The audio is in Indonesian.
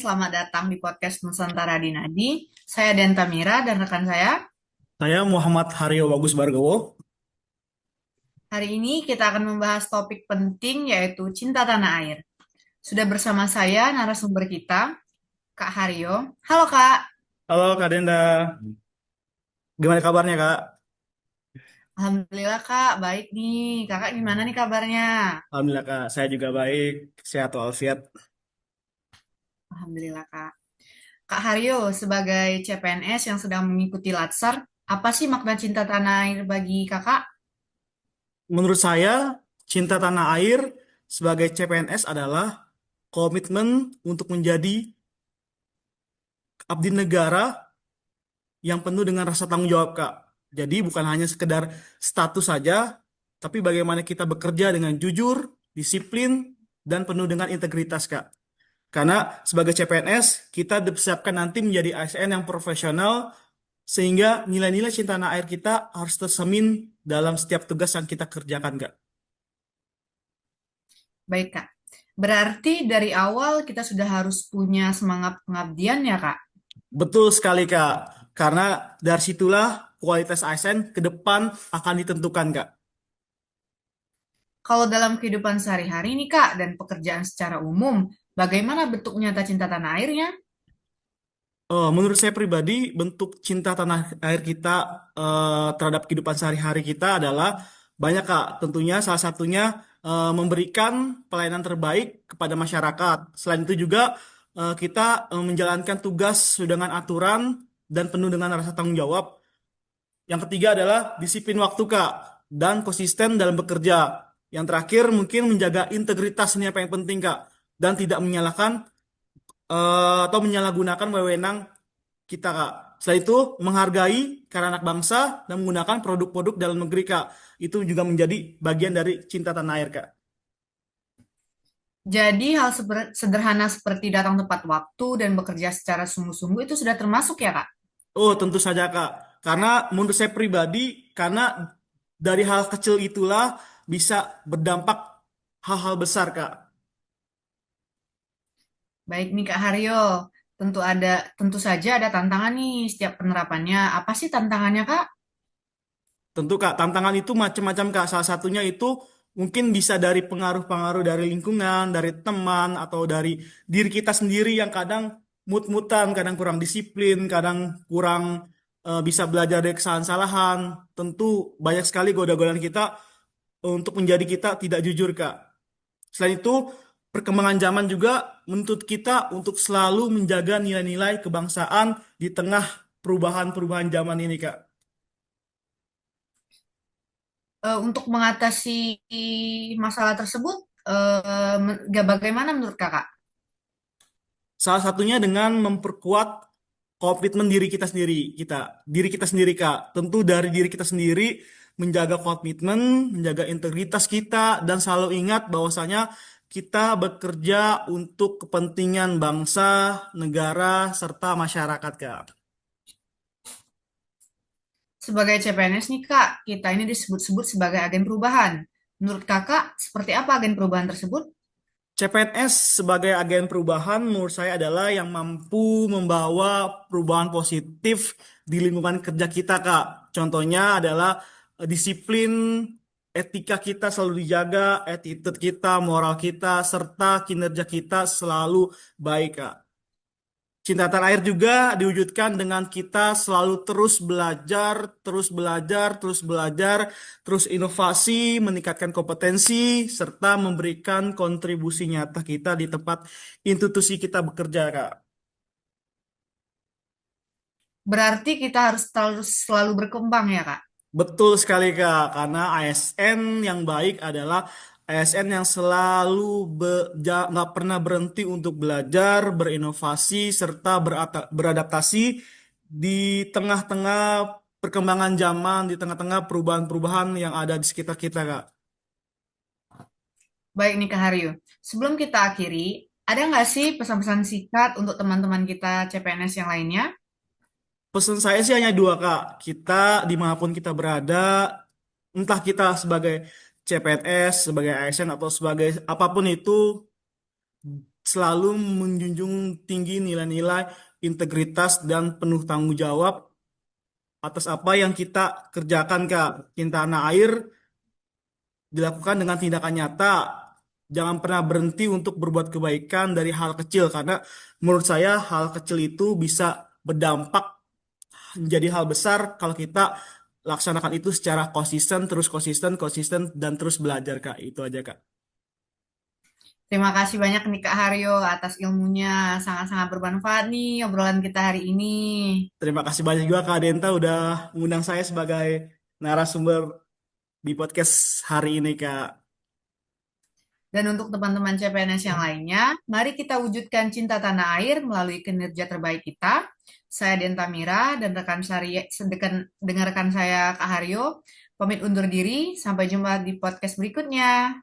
selamat datang di podcast Nusantara Dinadi. Saya Denta Mira dan rekan saya. Saya Muhammad Haryo Bagus Bargowo. Hari ini kita akan membahas topik penting yaitu cinta tanah air. Sudah bersama saya narasumber kita, Kak Haryo. Halo Kak. Halo Kak Denda, gimana kabarnya Kak? Alhamdulillah Kak, baik nih. Kakak gimana nih kabarnya? Alhamdulillah Kak, saya juga baik, sehat walafiat. Alhamdulillah Kak. Kak Haryo, sebagai CPNS yang sedang mengikuti Latsar, apa sih makna cinta tanah air bagi Kakak? Menurut saya, cinta tanah air sebagai CPNS adalah komitmen untuk menjadi abdi negara yang penuh dengan rasa tanggung jawab Kak. Jadi bukan hanya sekedar status saja, tapi bagaimana kita bekerja dengan jujur, disiplin, dan penuh dengan integritas Kak. Karena sebagai CPNS, kita disiapkan nanti menjadi ASN yang profesional, sehingga nilai-nilai cinta tanah air kita harus tersemin dalam setiap tugas yang kita kerjakan, Kak. Baik Kak. Berarti dari awal kita sudah harus punya semangat pengabdian ya Kak? Betul sekali, Kak. Karena dari situlah kualitas ASN ke depan akan ditentukan, Kak. Kalau dalam kehidupan sehari-hari nih Kak, dan pekerjaan secara umum, bagaimana bentuk nyata cinta tanah airnya? Menurut saya pribadi, bentuk cinta tanah air kita terhadap kehidupan sehari-hari kita adalah banyak, Kak. Tentunya salah satunya memberikan pelayanan terbaik kepada masyarakat. Selain itu juga kita menjalankan tugas sesuai dengan aturan dan penuh dengan rasa tanggung jawab. Yang ketiga adalah disiplin waktu, Kak, dan konsisten dalam bekerja. Yang terakhir mungkin menjaga integritas ini apa yang penting, Kak, dan tidak menyalahkan atau menyalahgunakan wewenang kita, Kak. Setelah itu menghargai karena anak bangsa dan menggunakan produk-produk dalam negeri, Kak. Itu juga menjadi bagian dari cinta tanah air, Kak. Jadi hal sederhana seperti datang tepat waktu dan bekerja secara sungguh-sungguh itu sudah termasuk ya Kak? Oh, tentu saja, Kak. Karena menurut saya pribadi, karena dari hal kecil itulah bisa berdampak hal-hal besar, Kak. Baik nih Kak Haryo, tentu saja ada tantangan nih setiap penerapannya. Apa sih tantangannya Kak? Tentu Kak, tantangan itu macam-macam Kak. Salah satunya itu mungkin bisa dari pengaruh-pengaruh dari lingkungan, dari teman, atau dari diri kita sendiri yang kadang mut-mutan, kadang kurang disiplin, kadang kurang bisa belajar dari kesalahan-kesalahan. Tentu banyak sekali goda-godaan kita untuk menjadi kita tidak jujur Kak. Selain itu, perkembangan zaman juga menuntut kita untuk selalu menjaga nilai-nilai kebangsaan di tengah perubahan-perubahan zaman ini Kak. Untuk mengatasi masalah tersebut, bagaimana menurut Kakak? Salah satunya dengan memperkuat komitmen diri kita sendiri Kak. Tentu dari diri kita sendiri menjaga komitmen, menjaga integritas kita dan selalu ingat bahwasanya kita bekerja untuk kepentingan bangsa, negara, serta masyarakat Kak. Sebagai CPNS nih Kak, kita ini disebut-sebut sebagai agen perubahan. Menurut Kakak, seperti apa agen perubahan tersebut? CPNS sebagai agen perubahan menurut saya adalah yang mampu membawa perubahan positif di lingkungan kerja kita, Kak. Contohnya adalah disiplin, etika kita selalu dijaga, attitude kita, moral kita, serta kinerja kita selalu baik, Kak. Cinta tanah air juga diwujudkan dengan kita selalu terus belajar, terus belajar, terus belajar, terus inovasi, meningkatkan kompetensi, serta memberikan kontribusi nyata kita di tempat institusi kita bekerja, Kak. Berarti kita harus selalu berkembang ya Kak? Betul sekali, Kak, karena ASN yang baik adalah ASN yang selalu nggak pernah berhenti untuk belajar, berinovasi, serta beradaptasi di tengah-tengah perkembangan zaman, di tengah-tengah perubahan-perubahan yang ada di sekitar kita, Kak. Baik nih Kak Haryo, sebelum kita akhiri, ada nggak sih pesan-pesan singkat untuk teman-teman kita CPNS yang lainnya? Pesan saya sih hanya dua, Kak. Kita dimanapun kita berada, entah kita sebagai CPNS, sebagai ASN, atau sebagai apapun itu, selalu menjunjung tinggi nilai-nilai integritas dan penuh tanggung jawab atas apa yang kita kerjakan, Kak. Cinta tanah air dilakukan dengan tindakan nyata. Jangan pernah berhenti untuk berbuat kebaikan dari hal kecil, karena menurut saya hal kecil itu bisa berdampak menjadi hal besar kalau kita laksanakan itu secara konsisten, terus konsisten, konsisten, dan terus belajar, Kak. Itu aja, Kak. Terima kasih banyak nih Kak Haryo atas ilmunya. Sangat-sangat bermanfaat nih obrolan kita hari ini. Terima kasih banyak juga Kak Denta udah mengundang saya sebagai narasumber di podcast hari ini, Kak. Dan untuk teman-teman CPNS yang lainnya, mari kita wujudkan cinta tanah air melalui kinerja terbaik kita. Saya Denta Mira dan dengan rekan saya Kak Haryo. Pamit undur diri, sampai jumpa di podcast berikutnya.